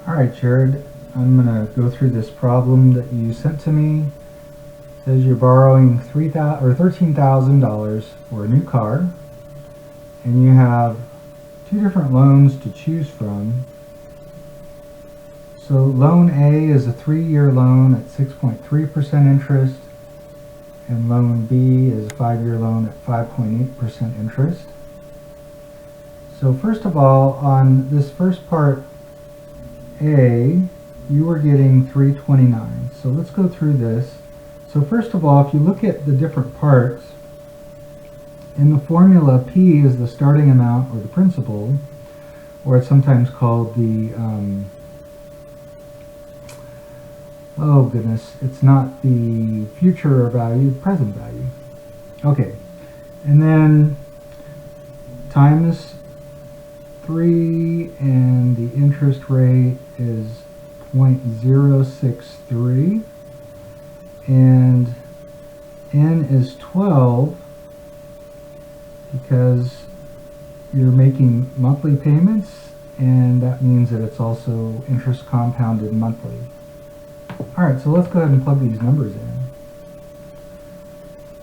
Alright, Jared, I'm going to go through this problem that you sent to me. It says you're borrowing $13,000 for a new car, and you have two different loans to choose from. So loan A is a 3-year loan at 6.3% interest, and loan B is a 5-year loan at 5.8% interest. So first of all, on this first part A, you were getting 329. So let's go through this. So first of all, if you look at the different parts, in the formula, P is the starting amount or the principal, or it's sometimes called the, oh goodness, it's not the future value, present value. Okay, and then times 3, and the interest rate is 0.063, and N is 12 because you're making monthly payments, and that means that it's also interest compounded monthly. Alright, so let's go ahead and plug these numbers in.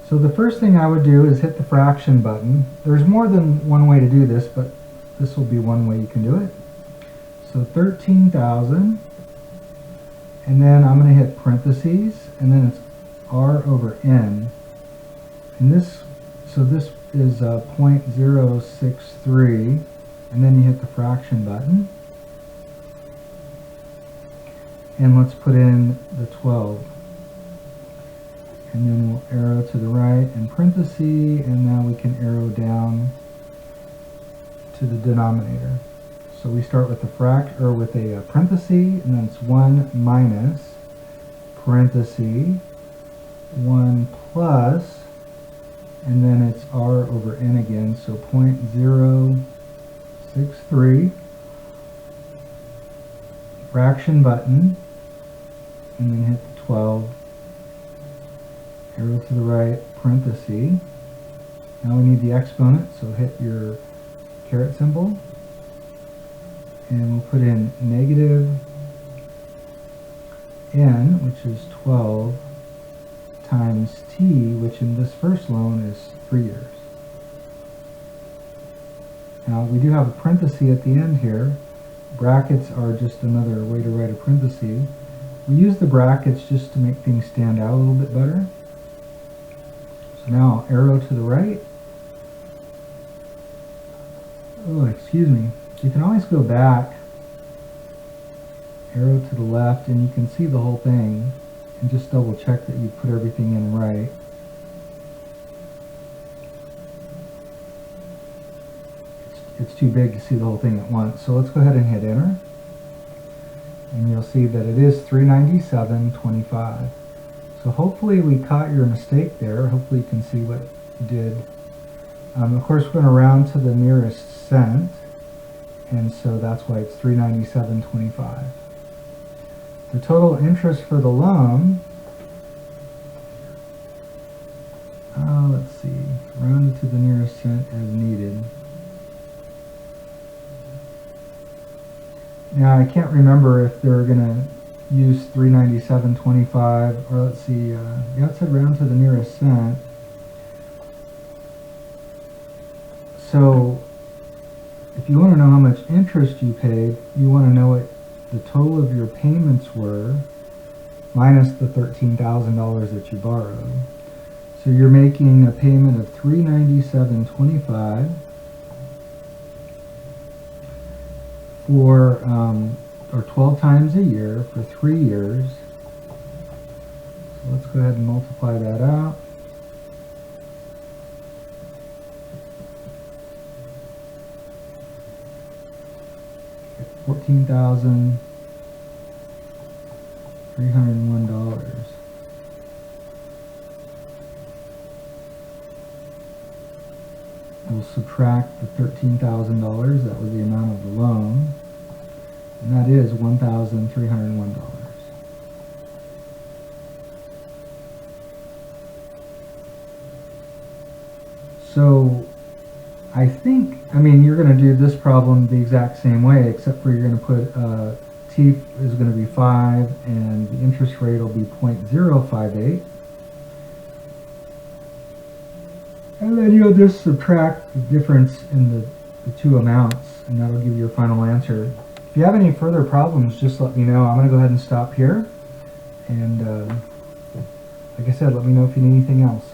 So the first thing I would do is hit the fraction button. There's more than one way to do this, but this will be one way you can do it. So 13,000, and then I'm going to hit parentheses, and then it's R over N. And this, so this is 0.063, and then you hit the fraction button. And let's put in the 12. And then we'll arrow to the right and parenthesis, and now we can arrow down to the denominator. So we start with a parenthesis, and then it's 1 minus parenthesis 1 plus, and then it's R over N again, so 0.063, fraction button, and then hit the 12, arrow to the right, parenthesis. Now we need the exponent, so hit your caret symbol, and we'll put in negative N, which is 12, times T, which in this first loan is 3 years. Now we do have a parenthesis at the end here. Brackets are just another way to write a parenthesis. We use the brackets just to make things stand out a little bit better. So now I'll arrow to the right. Oh, excuse me. You can always go back, arrow to the left, and you can see the whole thing, and just double check that you put everything in right. It's too big to see the whole thing at once, so let's go ahead and hit enter, and you'll see that it is 397.25. So hopefully we caught your mistake there. Hopefully you can see what you did. Of course, we're going to round to the nearest cent, and so that's why it's 397.25. The total interest for the loan, let's see, rounded to the nearest cent as needed. Now I can't remember if they're going to use 397.25, or let's see, yeah, it said round to the nearest cent. So if you want to know how much interest you paid, you want to know what the total of your payments were minus the $13,000 that you borrowed. So you're making a payment of $397.25 for or 12 times a year for 3 years. So let's go ahead and multiply that out. $14,301. We'll subtract the $13,000, that was the amount of the loan, and that is $1,301. So I think, I mean, you're going to do this problem the exact same way, except for you're going to put T is going to be 5, and the interest rate will be 0.058. And then you'll just subtract the difference in the two amounts, and that'll give you your final answer. If you have any further problems, just let me know. I'm going to go ahead and stop here. And like I said, let me know if you need anything else.